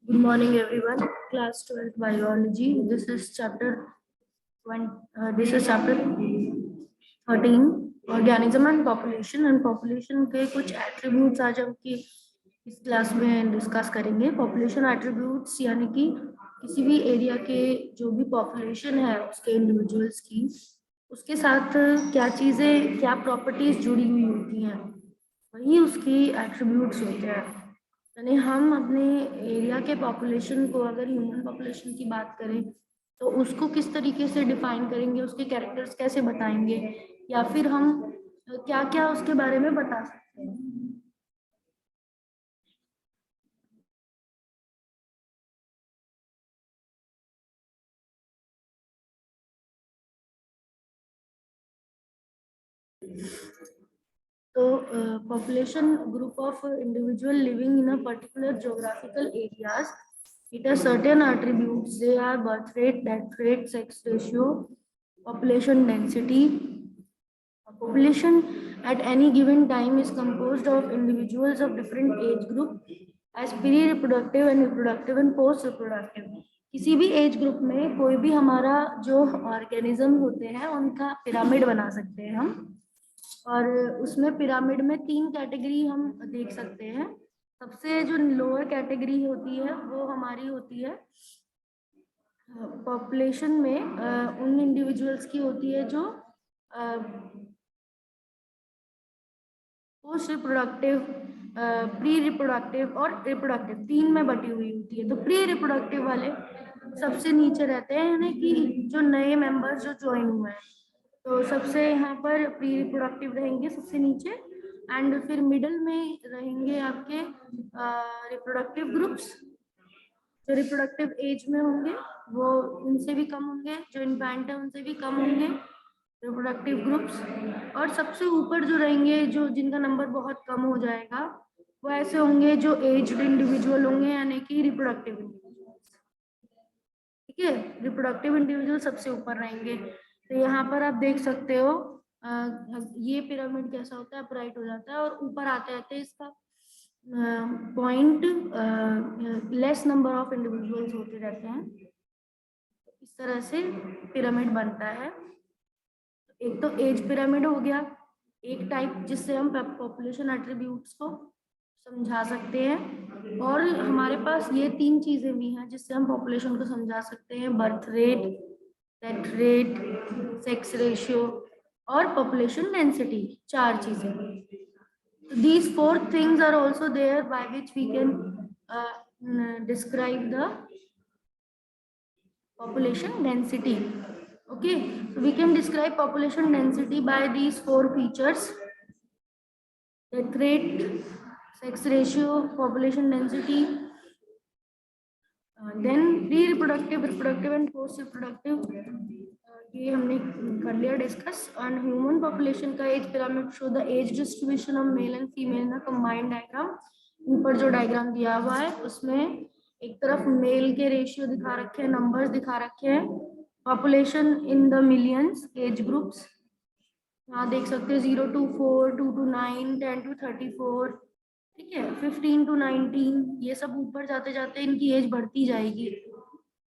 Good morning, everyone. Class 12th biology. This is chapter 1. This is chapter 13. Organism and population. And population के कुछ attributes आज हम की इस क्लास में डिस्कस करेंगे. Population attributes यानी कि किसी भी एरिया के जो भी population है उसके individuals की उसके साथ क्या चीजें क्या प्रॉपर्टीज जुड़ी हुई होती हैं वही उसकी एट्रीब्यूट्स होते हैं. यानी हम अपने एरिया के पॉपुलेशन को अगर ह्यूमन पॉपुलेशन की बात करें तो उसको किस तरीके से डिफाइन करेंगे, उसके कैरेक्टर्स कैसे बताएंगे या फिर हम क्या क्या उसके बारे में बता सकते हैं. तो population group of individual living in a particular geographical areas, it has certain attributes. They are birth rate, death rate, sex ratio, population density. Population at any given time is composed of individuals of different age group as pre-reproductive and reproductive and post-reproductive. किसी भी age group में कोई भी हमारा जो organism होते हैं उनका पिरामिड बना सकते हैं हम. और उसमें पिरामिड में 3 कैटेगरी हम देख सकते हैं. सबसे जो लोअर कैटेगरी होती है वो हमारी होती है पॉपुलेशन में उन इंडिविजुअल्स की होती है जो पोस्ट रिप्रोडक्टिव, प्री रिप्रोडक्टिव और रिप्रोडक्टिव 3 में बटी हुई होती है. तो प्री रिप्रोडक्टिव वाले सबसे नीचे रहते हैं, यानी कि जो नए मेंबर्स जो ज्वाइन हुए हैं तो सबसे यहाँ पर प्री रिप्रोडक्टिव रहेंगे सबसे नीचे. एंड फिर मिडल में रहेंगे आपके रिप्रोडक्टिव ग्रुप्स जो रिप्रोडक्टिव एज में होंगे वो उनसे भी कम होंगे, जो इन्फेंट है उनसे भी कम होंगे रिप्रोडक्टिव ग्रुप्स. और सबसे ऊपर जो रहेंगे जो जिनका नंबर बहुत कम हो जाएगा वो ऐसे होंगे जो एज्ड इंडिविजुअल होंगे यानी कि रिप्रोडक्टिव इंडिविजुअल्स. ठीक है, रिप्रोडक्टिव इंडिविजुअल सबसे ऊपर रहेंगे. तो यहाँ पर आप देख सकते हो ये पिरामिड कैसा होता है, अपराइट हो जाता है और ऊपर आते आते इसका point less number of individuals होते रहते हैं. इस तरह से पिरामिड बनता है. एक तो एज पिरामिड हो गया एक टाइप जिससे हम पॉपुलेशन एट्रीब्यूट्स को समझा सकते हैं. और हमारे पास ये 3 चीजें भी हैं जिससे हम पॉपुलेशन को समझा सकते हैं: birth rate, death rate, sex ratio और पॉपुलेशन डेंसिटी. 4 चीजें. These 4 things are also there by which we can describe the population density. Okay, so we can describe population density by these 4 features: death rate, sex ratio, population density, then pre-reproductive, reproductive and post-reproductive. ये हमने कर लिया discuss. On human population का age pyramid show the age distribution of male and female ना combined diagram. ऊपर जो diagram दिया हुआ है उसमें एक तरफ मेल के रेशियो दिखा रखे हैं, नंबर्स दिखा रखे हैं, population in the millions, age groups यहाँ देख सकते हैं 0 to 4, 2 to 9, 10 to 34. ठीक है, 15 to 19. ये सब ऊपर जाते जाते इनकी एज बढ़ती जाएगी.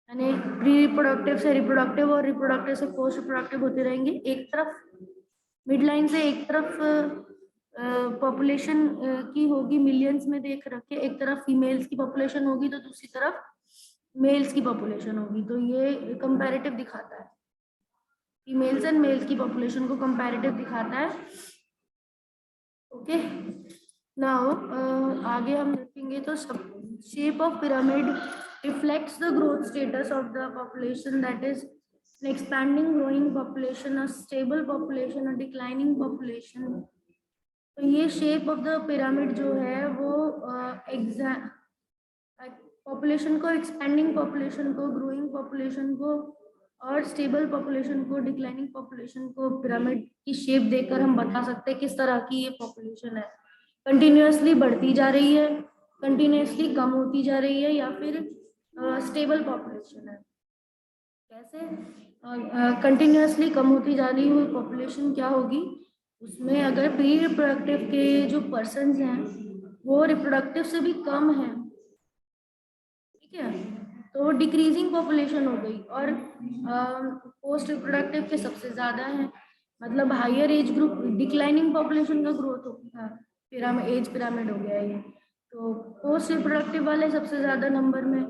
यानी प्री रिप्रोडक्टिव से रिप्रोडक्टिव और रिप्रोडक्टिव से पोस्ट रिप्रोडक्टिव होते रहेंगे. एक तरफ मिड लाइन से एक तरफ पॉपुलेशन की होगी मिलियंस में देख रखे, एक तरफ फीमेल्स की पॉपुलेशन होगी तो दूसरी तरफ मेल्स की पॉपुलेशन होगी. तो ये कंपैरेटिव दिखाता है, फीमेल्स एंड मेल्स की पॉपुलेशन को कंपैरेटिव दिखाता है. ओके, नाउ आगे हम देखेंगे तो shape of pyramid reflects the growth status of the population, that is an expanding growing population, a stable population, a declining population. तो ये शेप ऑफ द पिरामिड जो है वो पॉपुलेशन को, एक्सपेंडिंग पॉपुलेशन को, ग्रोइंग पॉपुलेशन को और stable population को, डिक्लाइनिंग पॉपुलेशन को पिरामिड की शेप देकर हम बता सकते हैं किस तरह की ये पॉपुलेशन है. कंटिन्यूअसली बढ़ती जा रही है, कंटिन्यूअसली कम होती जा रही है या फिर स्टेबल पॉपुलेशन है. कैसे कंटिन्यूअसली कम होती जा रही हुई पॉपुलेशन क्या होगी, उसमें अगर प्री रिप्रोडक्टिव के जो पर्सन्स हैं वो रिप्रोडक्टिव से भी कम हैं. ठीक है, तो डिक्रीजिंग पॉपुलेशन हो गई। और पोस्ट रिप्रोडक्टिव के सबसे ज्यादा है, मतलब higher age group, declining population का ग्रोथ होगा, पिरामिड, एज पिरामिड हो गया ये। तो पोस्ट रिप्रोडक्टिव वाले सबसे ज्यादा नंबर में,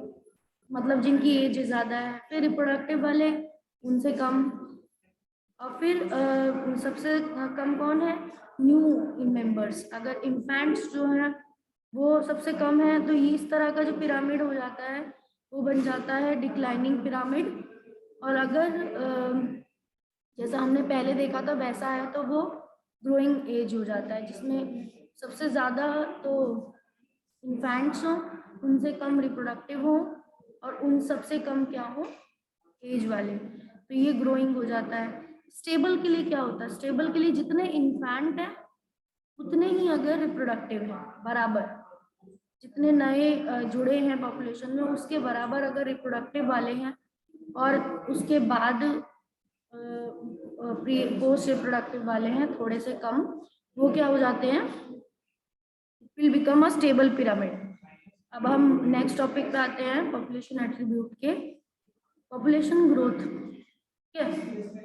मतलब जिनकी एज ज्यादा है, फिर रिप्रोडक्टिव वाले उनसे कम, और फिर सबसे कम कौन है, न्यू मेंबर्स। अगर इन्फेंट्स जो है वो सबसे कम है, तो ये इस तरह का जो पिरामिड हो जाता है वो बन जाता है डिक्लाइनिंग पिरामिड। और अगर जैसा हमने पहले देखा था वैसा है, तो वो ग्रोइंग एज हो जाता है, जिसमें सबसे ज़्यादा तो इन्फेंट्स हो, उनसे कम रिप्रोडक्टिव हो, और उन सबसे कम क्या हो, एज वाले। तो ये ग्रोइंग हो जाता है। स्टेबल के लिए क्या होता है, स्टेबल के लिए जितने इन्फेंट है उतने ही अगर रिप्रोडक्टिव है बराबर, जितने नए जुड़े हैं पॉपुलेशन में उसके बराबर अगर रिप्रोडक्टिव वाले हैं, और उसके बाद पोस्ट रिप्रोडक्टिव वाले हैं थोड़े से कम, वो क्या हो जाते हैं, will become a stable pyramid. अब हम नेक्स्ट टॉपिक पे आते हैं, पॉपुलेशन एट्रीब्यूट के। पॉपुलेशन ग्रोथ, ठीक है,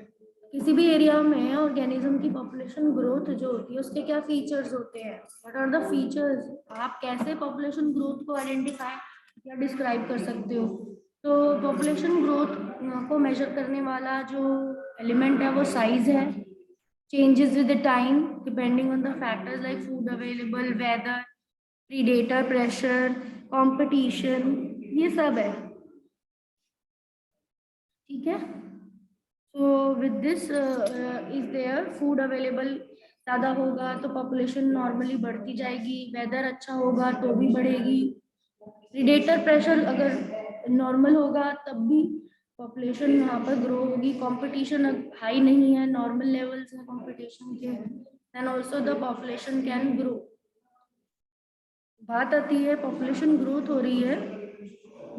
किसी भी एरिया में ऑर्गेनिज्म की पॉपुलेशन ग्रोथ जो होती है उसके क्या फीचर्स होते हैं, व्हाट आर द फीचर्स, आप कैसे पॉपुलेशन ग्रोथ को आइडेंटिफाई या डिस्क्राइब कर सकते हो। तो पॉपुलेशन ग्रोथ को मेजर करने वाला जो एलिमेंट है वो साइज है, changes with the time depending on the factors like food available, weather, predator pressure, competition, ये सब है, ठीक है। So with this is there, food available ज़्यादा होगा तो पॉपुलेशन नॉर्मली बढ़ती जाएगी, वेदर अच्छा होगा तो भी बढ़ेगी, प्रीडेटर प्रेशर अगर नॉर्मल होगा तब भी पॉपुलेशन यहाँ पर ग्रो होगी, कंपटीशन हाई नहीं है, नॉर्मल लेवल्स हैं कंपटीशन के, then also the population can grow. बात आती है पॉपुलेशन ग्रोथ हो रही है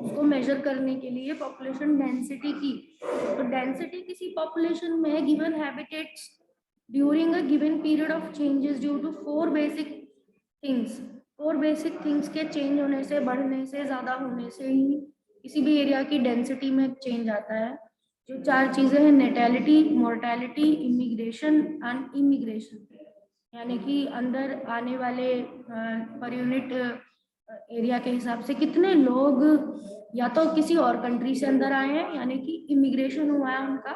उसको मेजर करने के लिए पॉपुलेशन डेंसिटी की। तो डेंसिटी किसी पॉपुलेशन में given habitats during a given period of changes due to four basic things, four basic things के चेंज होने से, बढ़ने से, ज़्यादा होने से ही किसी भी एरिया की डेंसिटी में चेंज आता है। जो चार चीज़ें हैं, natality, mortality, immigration and immigration, यानी कि अंदर आने वाले पर यूनिट एरिया के हिसाब से कितने लोग या तो किसी और कंट्री से अंदर आए हैं, यानी कि इमिग्रेशन हुआ है उनका,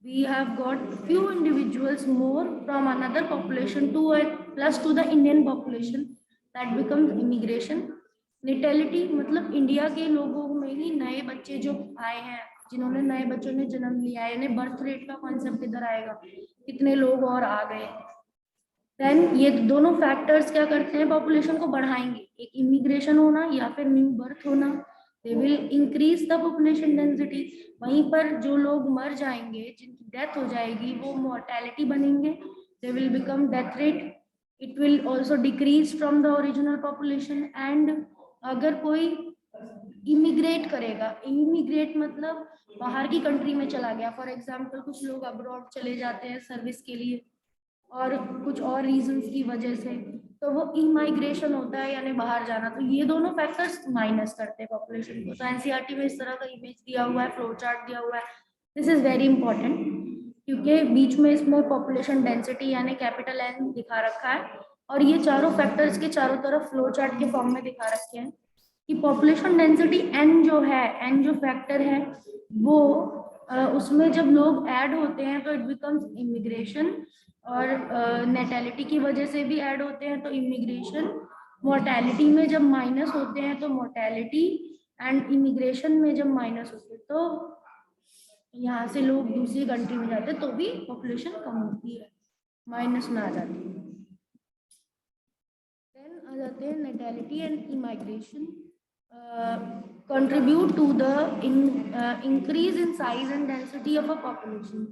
we have got few individuals more from another population to a plus to the Indian population, that becomes immigration. Natality मतलब इंडिया के लोगों में ही नए बच्चे जो आए हैं, जिन्होंने नए बच्चों ने जन्म लिया है, यानी बर्थ रेट का कॉन्सेप्ट इधर आएगा, कितने लोग और आ गए। देन ये दोनों फैक्टर्स क्या करते हैं, पॉपुलेशन को बढ़ाएंगे, एक इमिग्रेशन होना या फिर न्यू बर्थ होना, they will increase the population density. वहीं पर जो लोग मर जाएंगे, जिनकी डेथ हो जाएगी, वो मोर्टेलिटी बनेंगे, they will become death rate, it will also decrease from the original population. And अगर कोई इमिग्रेट करेगा, इमिग्रेट मतलब बाहर की कंट्री में चला गया, फॉर एग्जाम्पल कुछ लोग अब्रॉड चले जाते हैं सर्विस के लिए और कुछ और रीजंस की वजह से, तो वो इमाइग्रेशन होता है, यानी बाहर जाना। तो ये दोनों फैक्टर्स माइनस करते हैं पॉपुलेशन को। तो एनसीईआरटी में इस तरह का इमेज दिया हुआ है, फ्लो चार्ट दिया हुआ है, दिस इज वेरी इंपॉर्टेंट, क्योंकि बीच में इसमें पॉपुलेशन डेंसिटी यानी कैपिटल एन दिखा रखा है, और ये चारों फैक्टर्स के चारों तरफ फ्लो चार्ट के फॉर्म में दिखा रखे हैं कि पॉपुलेशन डेंसिटी एन जो है, एन जो फैक्टर है वो उसमें जब लोग ऐड होते हैं तो इट बिकम्स इमिग्रेशन, और नेटेलिटी की वजह से भी ऐड होते हैं तो इमिग्रेशन, मोर्टेलिटी में जब माइनस होते हैं तो मोर्टेलिटी, एंड इमिग्रेशन में जब माइनस होते हैं तो यहाँ से लोग दूसरी कंट्री में जाते हैं तो भी पॉपुलेशन कम होती है, माइनस में आ जाती है। देन आ जाते हैं natality and immigration contribute to the increase in size and density of a population.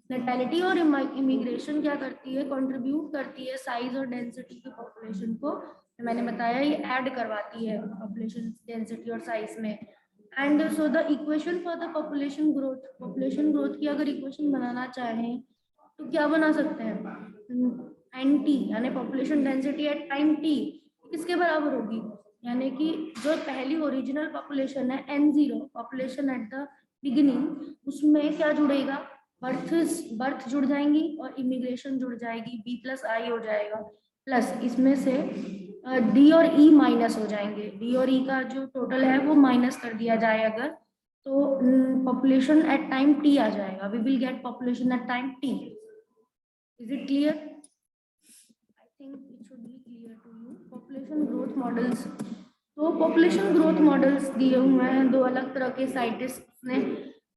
Natality और इमिग्रेशन क्या करती है, कंट्रीब्यूट करती है साइज और डेंसिटी की पॉपुलेशन को, मैंने बताया ये ऐड करवाती है पॉपुलेशन डेंसिटी और साइज में। And so the equation for the population growth की अगर इक्वेशन बनाना चाहें तो क्या बना सकते हैं, एन टी यानी population density at time T किसके बराबर होगी, यानी कि जो पहली ओरिजिनल पॉपुलेशन है N0 population at the beginning, उसमें क्या जुड़ेगा, बर्थ जुड़ जाएंगी और इमिग्रेशन जुड़ जाएगी, B+I हो जाएगा, प्लस इसमें से D और E माइनस हो जाएंगे, D और E का जो टोटल है वो माइनस कर दिया जाए अगर, तो पॉपुलेशन एट टाइम T आ जाएगा, we will get population at time T। Is it clear? I think it should be clear to you. Population growth models, तो पॉपुलेशन ग्रोथ मॉडल्स दिए हुए हैं दो अलग तरह के साइंटिस्ट ने,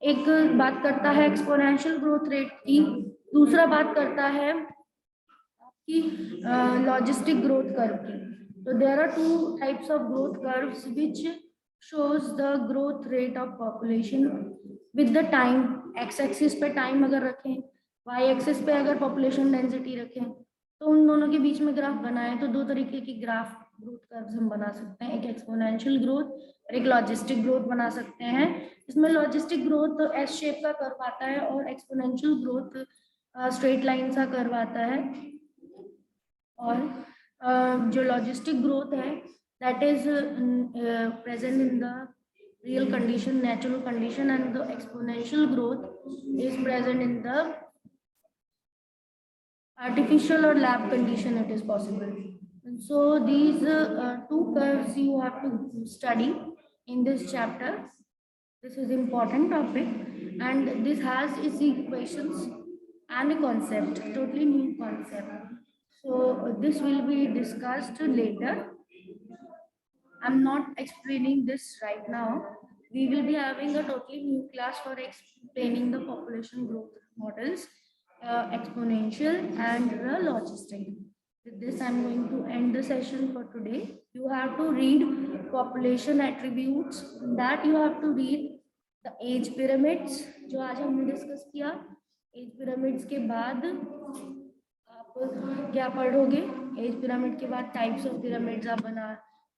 एक बात करता है एक्सपोनेंशियल ग्रोथ रेट की, दूसरा बात करता है आपकी लॉजिस्टिक ग्रोथ कर्व की। तो there are two types of growth curves which shows the growth rate of population with the time, x axis पे टाइम अगर रखें, y एक्सिस पे अगर पॉपुलेशन डेंसिटी रखें, तो उन दोनों के बीच में ग्राफ बनाएं तो दो तरीके की ग्राफ ग्रोथ कर्व्स हम बना सकते हैं, एक एक्सपोनेंशियल ग्रोथ और एक लॉजिस्टिक ग्रोथ बना सकते हैं। इसमें लॉजिस्टिक ग्रोथ एस शेप का कर्व आता है और एक्सपोनेंशियल ग्रोथ स्ट्रेट लाइन सा कर्व आता है। और जो लॉजिस्टिक ग्रोथ है that is present in the real condition, natural condition, and the exponential growth is present in the artificial or lab condition it is possible. And so these two curves you have to study in this chapter. This is important topic and this has its equations and a concept, totally new concept. So this will be discussed later. I'm not explaining this right now. We will be having a totally new class for explaining the population growth models, exponential and the logistic. With this, I'm going to end the session for today. You have to read population attributes. That you have to read the age pyramids, जो आज हमने discuss किया। As pyramids के बाद आप क्या पढ़ोगे, age pyramid के बाद टाइप्स ऑफ पिरामिड्स आप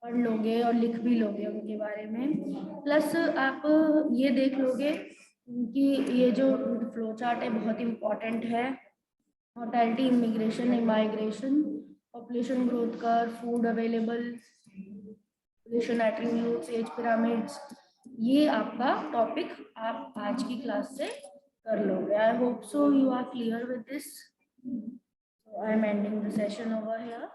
पढ़ लोगे और लिख भी लोगे उनके बारे में। प्लस आप ये देख लोगे कि ये जो फ्लो चार्ट है बहुत इम्पोर्टेंट है, mortality, immigration, migration, population growth curve, food available, population attributes, age pyramids, ये आपका टॉपिक आप आज की क्लास से कर लोगे। I hope so you are clear with this. So I am ending the session over here.